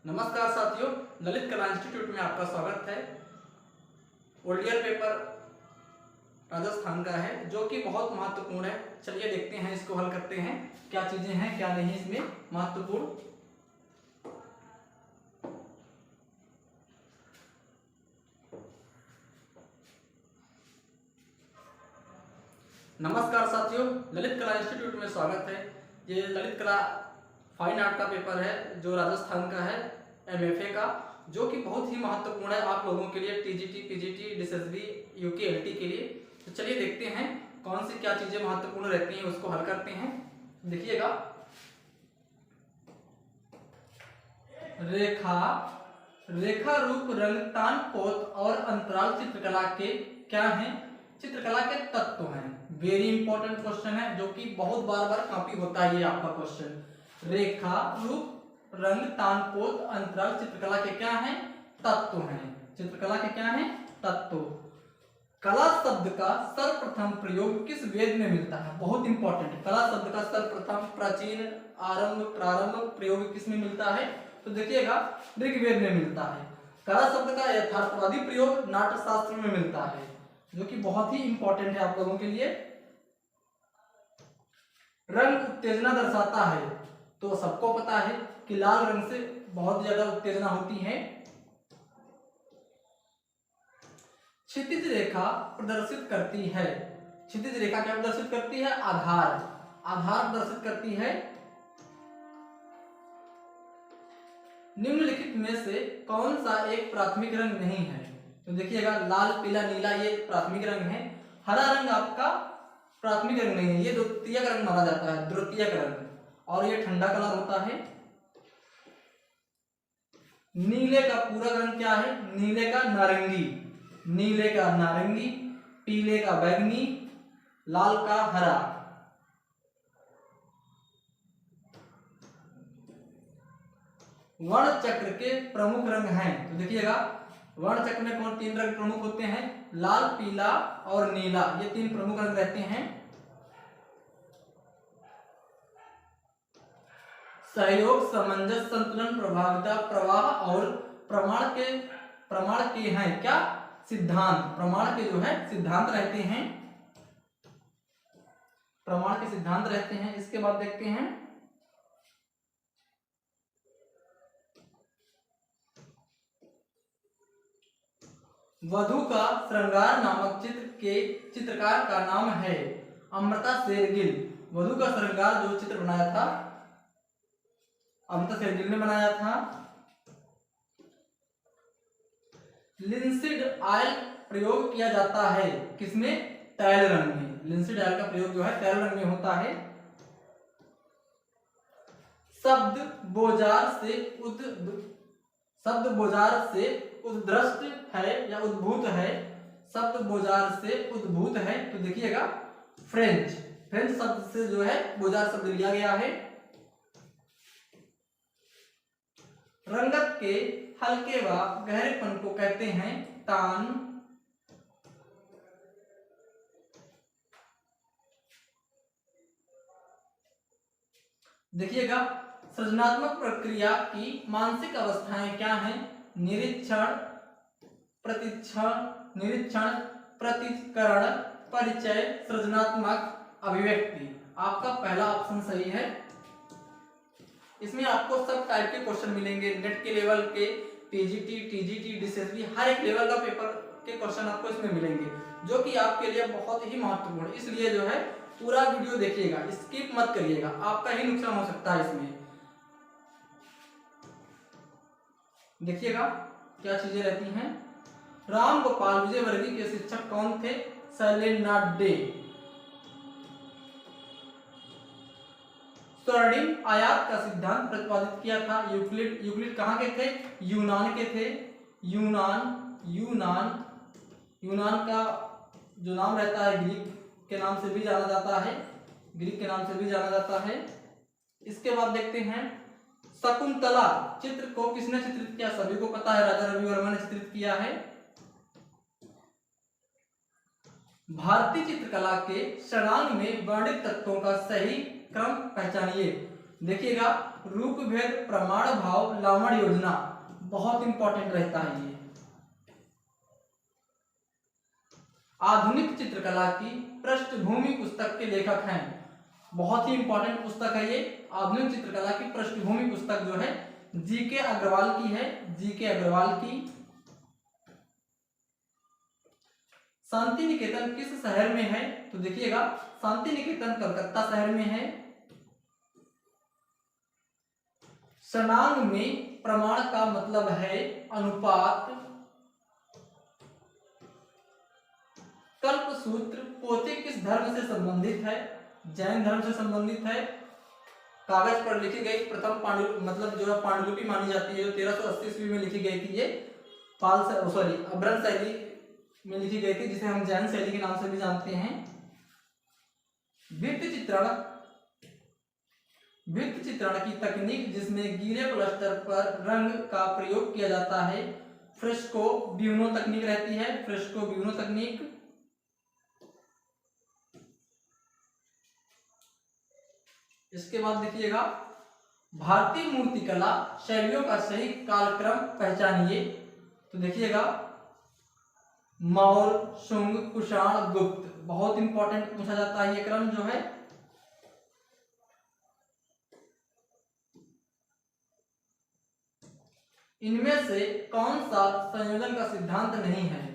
नमस्कार साथियों, ललित कला इंस्टीट्यूट में आपका स्वागत है। ओल्डियर पेपर राजस्थान का है जो कि बहुत महत्वपूर्ण है। चलिए देखते हैं, इसको हल करते हैं, क्या चीजें हैं क्या नहीं इसमें महत्वपूर्ण। नमस्कार साथियों, ललित कला इंस्टीट्यूट में स्वागत है। ये ललित कला फाइन आर्ट का पेपर है जो राजस्थान का है, एमएफए का, जो कि बहुत ही महत्वपूर्ण है आप लोगों के लिए, TGT, PGT, DSSB, UK, LT के लिए। तो चलिए देखते हैं कौन सी क्या चीजें महत्वपूर्ण रहती हैं, उसको हल करते हैं। देखिएगा, रेखा, रेखा रूप, रंग, तान, पोत और अंतराल चित्रकला के क्या हैं? चित्रकला के तत्व हैं। वेरी इंपॉर्टेंट क्वेश्चन है जो कि बहुत बार बार कॉपी होता है ये आपका क्वेश्चन। रेखा रूप, रंग, तान, पोत, अंतराल चित्रकला के क्या हैं? तत्व हैं। चित्रकला के क्या हैं? तत्व। कला शब्द का सर्वप्रथम प्रयोग किस वेद में मिलता है? बहुत इंपॉर्टेंट। कला शब्द का सर्वप्रथम, प्राचीन, आरंभ, प्रारंभ प्रयोग किस में मिलता है? तो देखिएगा, ऋग्वेद में मिलता है। कला शब्द का यथार्थवादी प्रयोग नाट्यशास्त्र में मिलता है, जो कि बहुत ही इंपॉर्टेंट है आप लोगों के लिए। रंग उत्तेजना दर्शाता है, तो सबको पता है कि लाल रंग से बहुत ज्यादा उत्तेजना होती है। क्षितिज रेखा प्रदर्शित करती है, क्षितिज रेखा क्या प्रदर्शित करती है? आधार, आधार प्रदर्शित करती है। निम्नलिखित में से कौन सा एक प्राथमिक रंग नहीं है? तो देखिएगा, लाल, पीला, नीला ये प्राथमिक रंग है। हरा रंग आपका प्राथमिक रंग नहीं है, ये द्वितीयक रंग माना जाता है, द्वितीयक रंग, और ये ठंडा कलर होता है। नीले का पूरा रंग क्या है? नीले का नारंगी, नीले का नारंगी, पीले का बैंगनी, लाल का हरा। वर्ण चक्र के प्रमुख रंग हैं, तो देखिएगा, वर्ण चक्र में कौन तीन रंग प्रमुख होते हैं? लाल, पीला और नीला, ये तीन प्रमुख रंग रहते हैं। सहयोग, सामंजस्य, संतुलन, प्रभाविता, प्रवाह और प्रमाण के हैं क्या? सिद्धांत। प्रमाण के जो है सिद्धांत रहते हैं, प्रमाण के सिद्धांत रहते हैं। इसके बाद देखते हैं, वधु का श्रृंगार नामक चित्र के चित्रकार का नाम है? अमृता शेरगिल। वधु का श्रृंगार जो चित्र बनाया था, अमृता शेरगिल ने बनाया था। लिंसिड ऑयल प्रयोग किया जाता है किसमें? तैल रंग में। लिंसिड ऑयल का प्रयोग जो है तैल रंग में होता है। शब्द बोजार से उद्दृष्ट है या उद्भूत है? शब्द बोजार से उद्भूत है, तो देखिएगा, फ्रेंच, फ्रेंच शब्द से जो है बोजार शब्द लिया गया है। रंगत के हल्के व गहरेपन को कहते हैं तान। देखिएगा, सृजनात्मक प्रक्रिया की मानसिक अवस्थाएं क्या हैं? निरीक्षण, प्रतिकरण, परिचय, सृजनात्मक, अभिव्यक्ति। आपका पहला ऑप्शन सही है। इसमें आपको सब टाइप के क्वेश्चन मिलेंगे, नेट के लेवल के, पीजीटी, टीजीटी, डीएसएसबी, हर एक लेवल का पेपर के क्वेश्चन आपको इसमें मिलेंगे, जो कि आपके लिए बहुत ही महत्वपूर्ण है। इसलिए जो है पूरा वीडियो देखिएगा, स्किप मत करिएगा, आपका ही नुकसान हो सकता है इसमें। देखिएगा क्या चीजें रहती हैं। राम गोपाल विजयवर्गीय के शिक्षक कौन थे? शैलेंद्रनाथ डे। स्वर्णिम आयात का सिद्धांत प्रतिपादित किया था यूक्लिड। यूक्लिड कहाँ के थे? यूनान के थे। यूनान का जो नाम रहता है ग्रीक के नाम से भी जाना जाता है, ग्रीक के नाम से भी जाना जाता है। इसके बाद देखते हैं, शकुंतला चित्र को किसने चित्रित किया? सभी को पता है, राजा रवि वर्मा ने चित्रित किया है। भारतीय चित्रकला के षडांग में वर्णित तत्वों का सही क्रम पहचानिए। देखिएगा, रूप भेद प्रमाण भाव लावण योजना बहुत इंपॉर्टेंट रहता है ये। आधुनिक चित्रकला की पृष्ठभूमि पुस्तक के लेखक हैं, बहुत ही इंपॉर्टेंट पुस्तक है ये। आधुनिक चित्रकला की पृष्ठभूमि पुस्तक जो है जीके अग्रवाल की है, जीके अग्रवाल की। शांति निकेतन किस शहर में है? तो देखिएगा, शांति निकेतन कलकत्ता शहर में है। शनांग में प्रमाण का मतलब है अनुपात। कल्पसूत्र पोथी किस धर्म से संबंधित है? जैन धर्म से संबंधित है। कागज पर लिखी गई प्रथम मतलब जो है पांडुलिपि मानी जाती है, जो 1380 ईस्वी में लिखी गई थी, ये अभ्रंश शैली में लिखी गई थी, जिसे हम जैन शैली के नाम से भी जानते हैं। भित्ति चित्रण की तकनीक जिसमें गीले प्लास्टर पर रंग का प्रयोग किया जाता है, फ्रेस्को ब्यूनो तकनीक रहती है, फ्रेस्को ब्यूनो तकनीक। इसके बाद देखिएगा, भारतीय मूर्तिकला शैलियों का सही कालक्रम पहचानिए। तो देखिएगा, मौर्य, शुंग, कुषाण, गुप्त, बहुत इंपॉर्टेंट पूछा जाता है ये क्रम जो है। इनमें से कौन सा संयोजन का सिद्धांत नहीं है?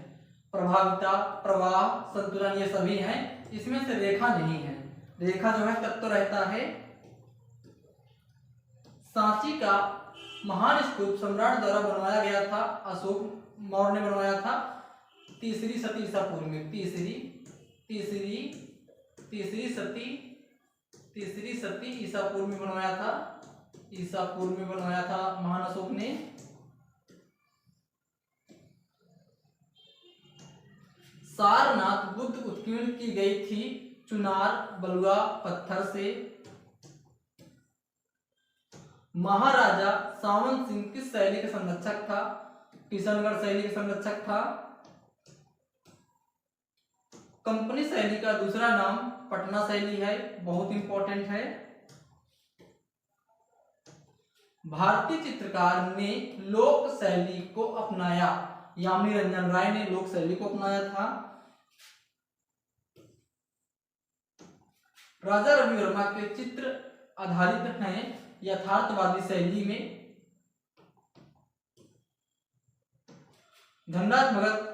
प्रभाविता, प्रवाह, संतुलन, ये सभी हैं। इसमें से रेखा नहीं है। रेखा जो है तत्व रहता है। सांची का महान स्तूप सम्राट द्वारा बनवाया गया था, अशोक मौर्य ने बनवाया था, तीसरी सती ईसा पूर्व में। तीसरी सती ईसा पूर्व में बनवाया था, ईसा पूर्व में बनवाया था महान अशोक ने। सारनाथ बुद्ध उत्कीर्ण की गई थी चुनार बलुआ पत्थर से। महाराजा सावन सिंह किस शैली का संरक्षक था? किशनगढ़ शैली का संरक्षक था। कंपनी शैली का दूसरा नाम पटना शैली है, बहुत इंपॉर्टेंट है। भारतीय चित्रकार ने लोक शैली को अपनाया, यामिनी रंजन राय ने लोक शैली को अपनाया था। राजा रवि वर्मा के चित्र आधारित हैं यथार्थवादी शैली में। धनराज भगत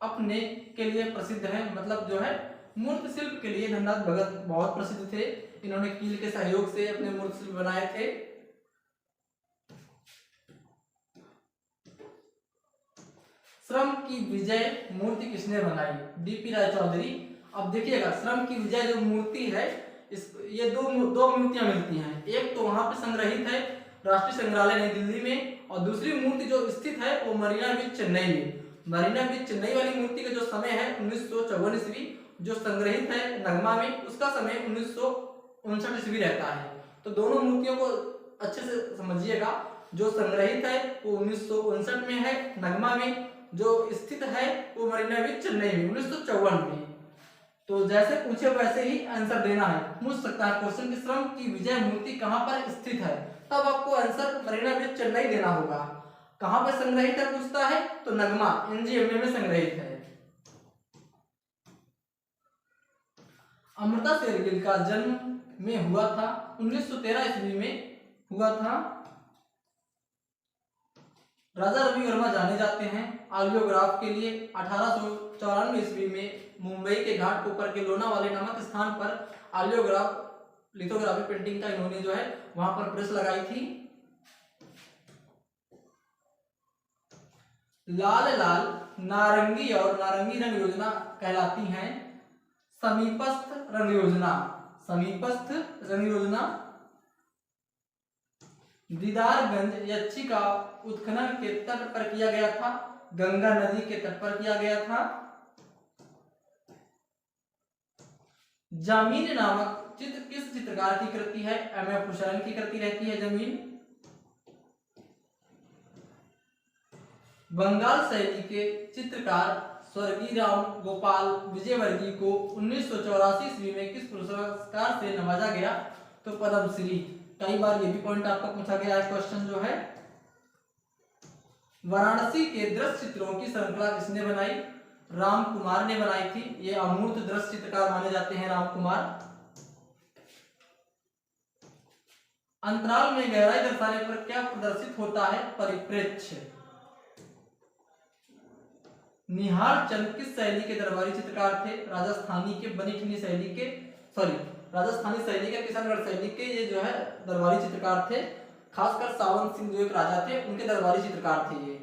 अपने के लिए प्रसिद्ध है, मतलब जो है मूर्ति शिल्प के लिए धनराज भगत बहुत प्रसिद्ध थे। इन्होंने कील के सहयोग से अपने मूर्ति शिल्प बनाए थे। श्रम की विजय मूर्ति किसने बनाई? डीपी राय चौधरी। अब देखिएगा, श्रम की विजय जो मूर्ति है, ये दो मूर्तियां मिलती हैं। एक तो वहां पे संग्रहित है राष्ट्रीय संग्रहालय नई दिल्ली में, और दूसरी मूर्ति जो स्थित है वो मरीना बीच चेन्नई में। मरीना बीच चेन्नई वाली मूर्ति का जो समय है 1954 ईस्वी, जो संग्रहित है नगमा में, उसका समय 1959 ईस्वी रहता है। तो दोनों मूर्तियों को अच्छे से समझिएगा। जो संग्रहित है वो 1959 में है नगमा में, जो स्थित है वो मरीना बीच चेन्नई में 1954 में। तो जैसे पूछे वैसे ही आंसर देना है। पूछ सकता है क्वेश्चन कि श्रम की विजय मूर्ति कहां पर स्थित है, तब आपको आंसर मरीना बीच चेन्नई देना होगा। कहां पर संग्रहित है पूछता है तो नगमा एनजीएमए में संग्रहित है। अमृता शेरगिल का जन्म में हुआ था 1913 ईस्वी में हुआ था। राजा रवि वर्मा जाने जाते हैं आलियोग्राफ के लिए। 1894 ईस्वी में मुंबई के घाटकोपर के लोनावाले नामक स्थान पर आलियोग्राफ लिथोग्राफी पेंटिंग का इन्होंने जो है वहां पर प्रेस लगाई थी। लाल लाल नारंगी और नारंगी रंग योजना कहलाती हैं समीपस्थ रंग योजना। समीपस्थ रंग योजना। दीदारगंज यक्षी का उत्खनन के तट पर किया गया था, गंगा नदी के तट पर किया गया था। जमीन नामक चित्र किस चित्रकार की कृति है? एम.एफ. हुसैन की कृति रहती है जमीन। बंगाल शैली के चित्रकार स्वर्गीय राम गोपाल विजयवर्गीय को 1984 ईस्वी में किस पुरस्कार से नवाजा गया? तो पद्मश्री। कई बार ये भी पॉइंट आपका पूछा गया है क्वेश्चन जो है, वाराणसी के दृश्य चित्रों की श्रृंखला किसने बनाई? राम कुमार ने बनाई थी। ये अमूर्त दृश्य चित्रकार माने जाते हैं राम कुमार। अंतराल में गहराई दर्शाने पर क्या प्रदर्शित होता है? परिप्रेक्ष्य। निहाल चंद किस शैली के दरबारी चित्रकार थे? राजस्थानी के बनीठनी शैली के, राजस्थानी शैली के, किशनगढ़ शैली के ये जो है दरबारी चित्रकार थे। खासकर सावन सिंह जो एक राजा थे उनके दरबारी चित्रकार थे ये।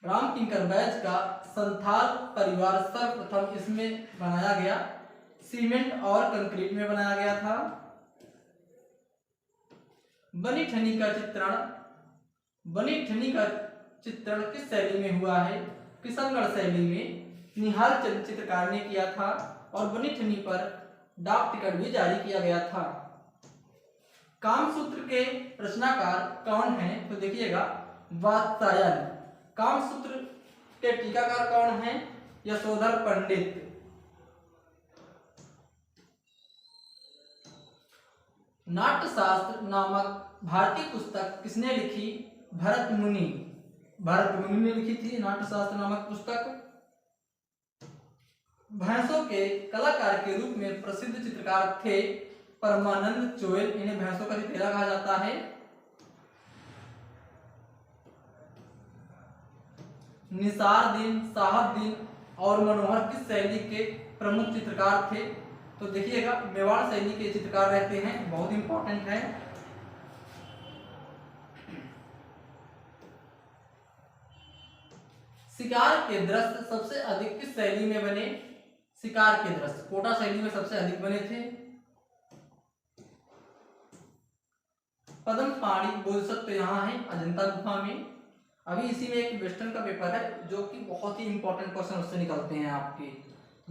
राम किंकर बैज का संथाल परिवार सर्वप्रथम इसमें बनाया गया? सीमेंट और कंक्रीट में बनाया गया था। बनीठनी का चित्रण किस शैली में हुआ है? किशनगढ़ शैली में निहाल चंद चित्रकार ने किया था और बनीठनी पर डाक टिकट भी जारी किया गया था। कामसूत्र के रचनाकार कौन हैं? तो देखिएगा वात्सायन। कामसूत्र के टीकाकार कौन हैं? यशोधर पंडित। नाट्यशास्त्र नामक भारतीय पुस्तक किसने लिखी? भरत मुनि ने लिखी थी नाट्यशास्त्र नामक पुस्तक। भैंसों के कलाकार के रूप में प्रसिद्ध चित्रकार थे परमानंद चोयल। इन्हें भैंसों का चित्रा कहा जाता है। निसारदीन, साहबदीन और मनोहर किस शैली के प्रमुख चित्रकार थे? तो देखिएगा मेवाड़ शैली के चित्रकार रहते हैं, बहुत इंपॉर्टेंट है। शिकार के दृश्य सबसे अधिक किस शैली में बने? शिकार के दृश्य कोटा शैली में सबसे अधिक बने थे। पद्म पाणी बोधिसत्व यहाँ है अजंता गुफा में। अभी इसी में एक वेस्टर्न का पेपर है जो कि बहुत ही इंपॉर्टेंट क्वेश्चन उससे निकलते हैं आपके,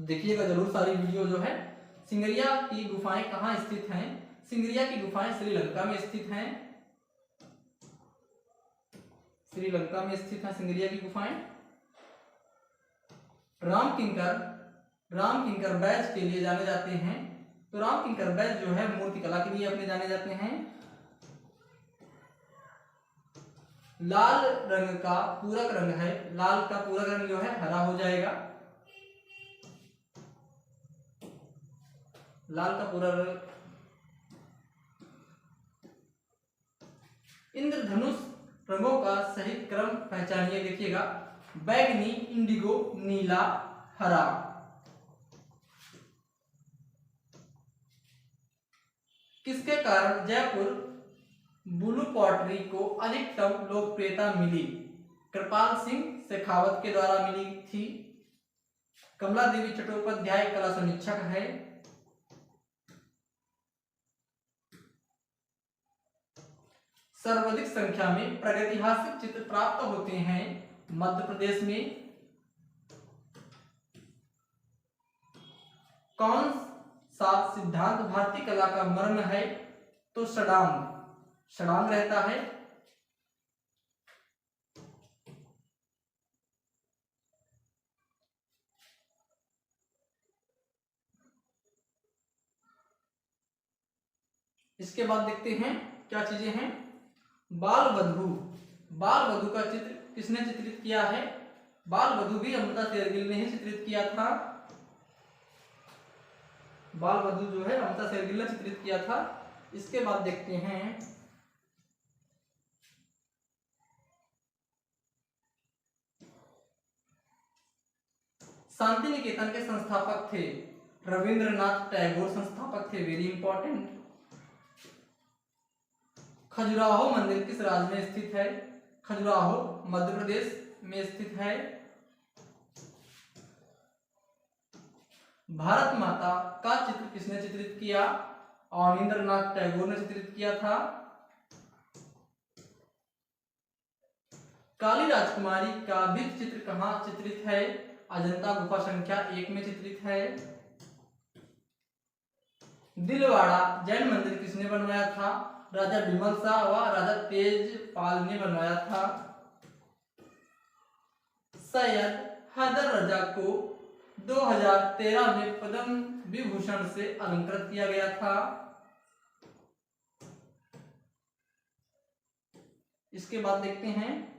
देखिएगा जरूर सारी वीडियो जो है। सिंगरिया की गुफाएं कहाँ स्थित हैं? सिंगरिया की गुफाएं श्रीलंका में स्थित हैं। श्रीलंका में स्थित है सिंगरिया की गुफाएं। राम किंकर बैज के लिए जाने जाते हैं। तो राम किंकर बैज जो है मूर्तिकला के लिए अपने जाने जाते हैं। लाल रंग का पूरक रंग है, लाल का पूरक रंग जो है हरा हो जाएगा। लाल का पूरा रंग। इंद्रधनुष रंगों का सही क्रम पहचानिए। देखिएगा बैगनी, इंडिगो, नीला, हरा। किसके कारण जयपुर ब्लू पॉटरी को अधिकतम लोकप्रियता मिली? कृपाल सिंह शेखावत के द्वारा मिली थी। कमला देवी चट्टोपाध्याय कला समीक्षक है। सर्वाधिक संख्या में प्रागैतिहासिक चित्र प्राप्त होते हैं मध्य प्रदेश में। कौन सा सिद्धांत भारतीय कला का मर्म है? तो षडांग रहता है। इसके बाद देखते हैं क्या चीजें हैं। बाल वधू का चित्र किसने चित्रित किया है? बाल वधू भी अमृता शेरगिल ने ही चित्रित किया था। बाल वधू जो है अमृता शेरगिल ने चित्रित किया था। इसके बाद देखते हैं शांति निकेतन के संस्थापक थे रविंद्रनाथ टैगोर, संस्थापक थे, वेरी इंपॉर्टेंट। खजुराहो मंदिर किस राज्य में स्थित है? खजुराहो मध्य प्रदेश में स्थित है। भारत माता का चित्र किसने चित्रित किया? अवनींद्रनाथ टैगोर ने चित्रित किया था। काली राजकुमारी का भित्ति चित्र कहाँ चित्रित है? अजंता गुफा संख्या 1 में चित्रित है। दिलवाड़ा जैन मंदिर किसने बनवाया था? राजा बिमल शाह व राजा तेजपाल ने बनवाया था। सैयद हैदर रजा को 2013 में पद्म विभूषण से अलंकृत किया गया था। इसके बाद देखते हैं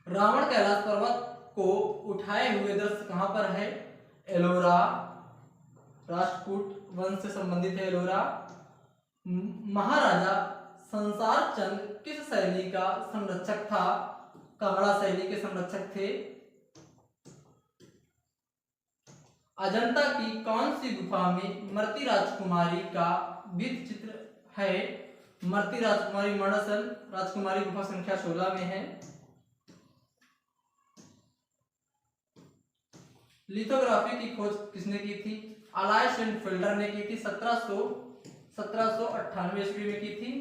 रावण कैलाश पर्वत को उठाए हुए दृश्य कहां पर है? एलोरा, राष्ट्रकूट वंश से संबंधित है एलोरा। महाराजा संसार चंद किस शैली का संरक्षक था? कांगड़ा शैली के संरक्षक थे। अजंता की कौन सी गुफा में मर्ती राजकुमारी का भित्ति चित्र है? मर्ती राजकुमारी मणसन राजकुमारी गुफा संख्या 16 में है। लिथोग्राफी की खोज किसने की थी? अलाइस एंड फिल्डर ने की थी। 1798 ईस्वी में की थी।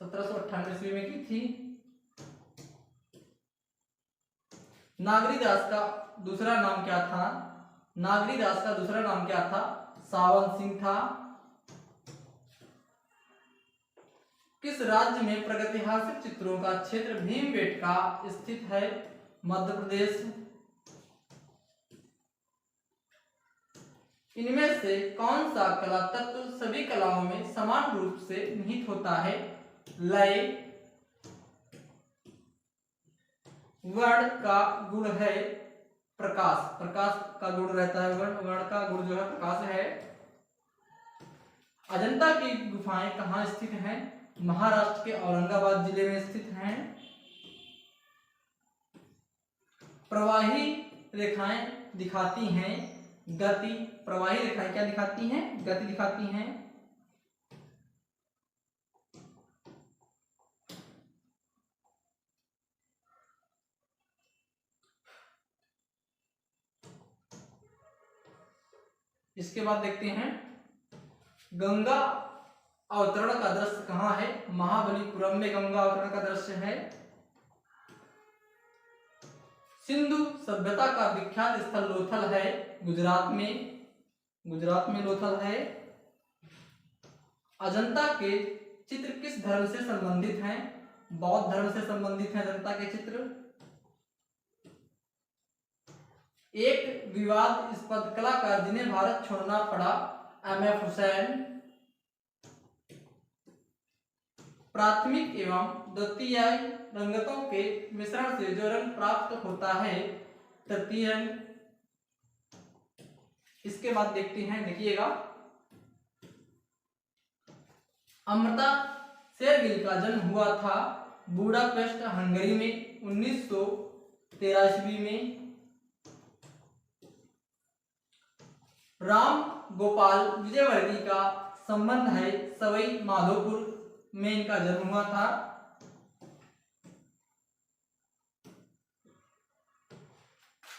1798 ईस्वी में की थी। नागरीदास का दूसरा नाम क्या था? नागरीदास का दूसरा नाम क्या था? सावन सिंह था। किस राज्य में प्रागैतिहासिक चित्रों का क्षेत्र भीमबेटका स्थित है? मध्य प्रदेश। इनमें से कौन सा कला तत्व सभी कलाओं में समान रूप से निहित होता है? लय। वर्ण का गुण है प्रकाश। प्रकाश का गुण रहता है वर्ण। वर्ण का गुण जो है प्रकाश है। अजंता की गुफाएं कहाँ स्थित हैं? महाराष्ट्र के औरंगाबाद जिले में स्थित हैं। प्रवाही रेखाएं दिखाती हैं गति। प्रवाही रेखाएं क्या दिखाती हैं? गति दिखाती हैं। इसके बाद देखते हैं गंगा अवतरण का दृश्य कहाँ है? महाबलीपुरम में गंगा अवतरण का दृश्य है। सिंधु सभ्यता का विख्यात स्थल लोथल है गुजरात में। गुजरात में लोथल है। अजंता के चित्र किस धर्म से संबंधित हैं? बौद्ध धर्म से संबंधित है अजंता के चित्र। एक विवादास्पद कलाकार जिन्हें भारत छोड़ना पड़ा? एमएफ हुसैन। प्राथमिक एवं द्वितीय रंगतों के मिश्रण से जो रंग प्राप्त होता है तृतीय रंग। इसके बाद देखते हैं, देखिएगा अमृता शेरगिल का जन्म हुआ था बुडापेस्ट हंगरी में 1913 ईस्वी में। राम गोपाल विजयवर्गीय का संबंध है सवाई माधोपुर में इनका जन्म हुआ था।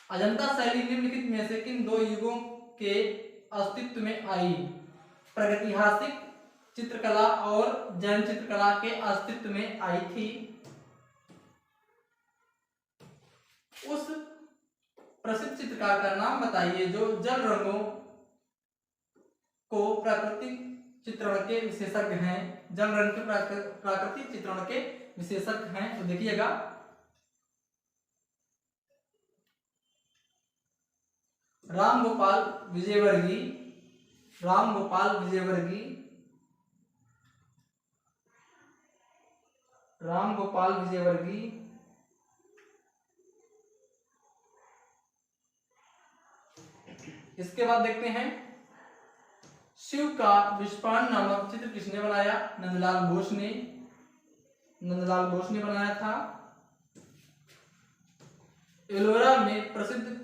अजंता शैली निम्नलिखित में से किन दो युगों के अस्तित्व में आई? प्रागैतिहासिक चित्रकला और जैन चित्रकला के अस्तित्व में आई थी। उस प्रसिद्ध चित्रकार का नाम बताइए जो जल रंगों को प्राकृतिक चित्रण के विशेषज्ञ हैं। जल रंग के प्राकृतिक चित्रण के विशेषज्ञ हैं। तो देखिएगा राम गोपाल विजयवर्गीय। राम गोपाल विजयवर्गीय। राम गोपाल विजयवर्गीय। इसके बाद देखते हैं शिव का विस्फान नामक चित्र किसने बनाया? नंदलाल बोस ने। नंदलाल बोस ने बनाया था। एलोरा में प्रसिद्ध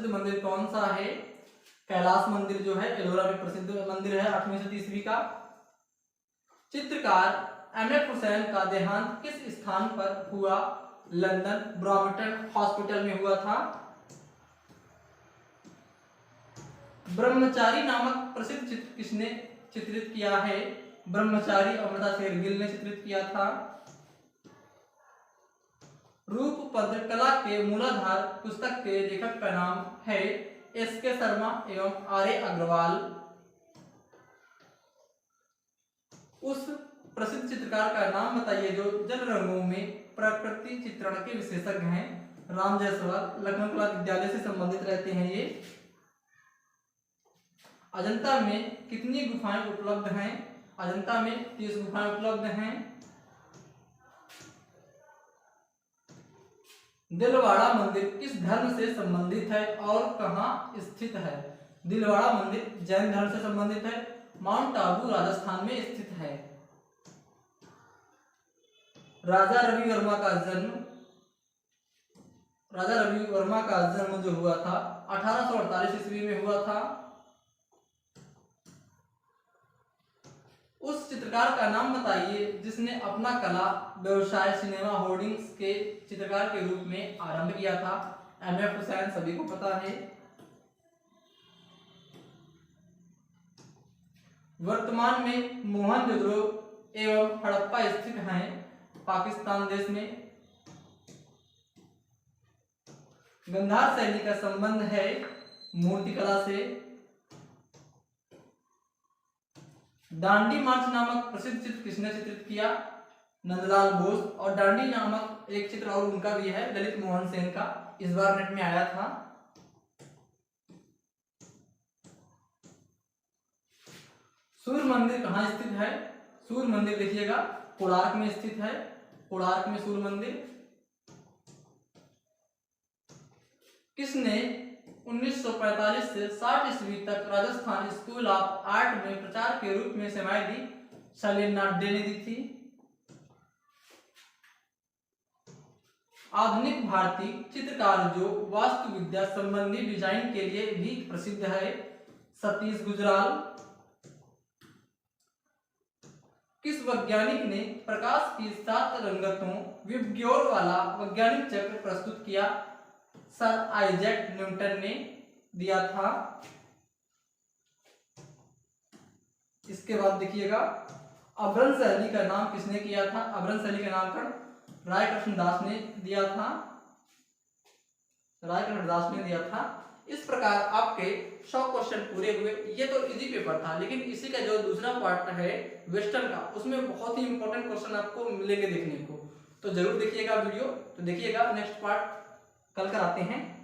मंदिर कौन सा है? कैलाश मंदिर जो है एलोरा में प्रसिद्ध मंदिर है 8वीं शताब्दी ईस्वी का। चित्रकार एमएफ हुसैन का देहांत किस स्थान पर हुआ? लंदन ब्रॉम्पटन हॉस्पिटल में हुआ था। ब्रह्मचारी नामक प्रसिद्ध चित्र किसने चित्रित किया है? ब्रह्मचारी अमृता शेरगिल ने चित्रित किया था। रूपपद्र कला के मूलाधार पुस्तक के लेखक का नाम है एस.के. शर्मा एवं आर.ए. अग्रवाल। उस प्रसिद्ध चित्रकार का नाम बताइए जो जल रंगों में प्रकृति चित्रण के विशेषज्ञ हैं। राम जायसवाल लखनऊ कला विद्यालय से संबंधित रहते हैं ये। अजंता में कितनी गुफाएं उपलब्ध हैं? अजंता में 30 गुफाएं उपलब्ध हैं। दिलवाड़ा मंदिर किस धर्म से संबंधित है और कहाँ स्थित है? दिलवाड़ा मंदिर जैन धर्म से संबंधित है, माउंट आबू राजस्थान में स्थित है। राजा रवि वर्मा का जन्म जो हुआ था 1848 ईस्वी में हुआ था। उस चित्रकार का नाम बताइए जिसने अपना कला व्यवसाय सिनेमा होर्डिंग्स के चित्रकार के रूप में आरंभ किया था। MF हुसैन सभी को पता है। वर्तमान में मोहनजोदड़ो एवं हड़प्पा स्थित हैं पाकिस्तान देश में। गंधार शैली का संबंध है मूर्तिकला से। डांडी मार्च नामक प्रसिद्ध चित्र किसने चित्रित किया? नंदलाल बोस। और डांडी नामक एक चित्र और उनका भी है, ललित मोहन सेन का, इस बार नेट में आया था। सूर्य मंदिर कहाँ स्थित है? सूर्य मंदिर देखिएगा कोणार्क में स्थित है। कोणार्क में सूर्य मंदिर। किसने 1945 से 60 ईस्वी तक राजस्थान स्कूल ऑफ आर्ट में प्रचार के रूप में सेवाएं दी? शैलेंद्रनाथ ने दी थी। आधुनिक भारतीय चित्रकार जो वास्तुविद्या संबंधी डिजाइन के लिए भी प्रसिद्ध है? सतीश गुजराल। किस वैज्ञानिक ने प्रकाश की 7 रंगतों विबग्योर वाला वैज्ञानिक चक्र प्रस्तुत किया? सर आइजैक न्यूटन ने दिया था। इसके बाद देखिएगा अभ्रंश शैली का नाम किसने किया था? अभ्रंश शैली का नामकरण राय कृष्णदास ने दिया था। इस प्रकार आपके 100 क्वेश्चन पूरे हुए। ये तो इजी पेपर था, लेकिन इसी का जो दूसरा पार्ट है वेस्टर्न का, उसमें बहुत ही इंपॉर्टेंट क्वेश्चन आपको मिलेंगे देखने को। तो जरूर देखिएगा वीडियो। तो देखिएगा नेक्स्ट पार्ट कल कराते हैं।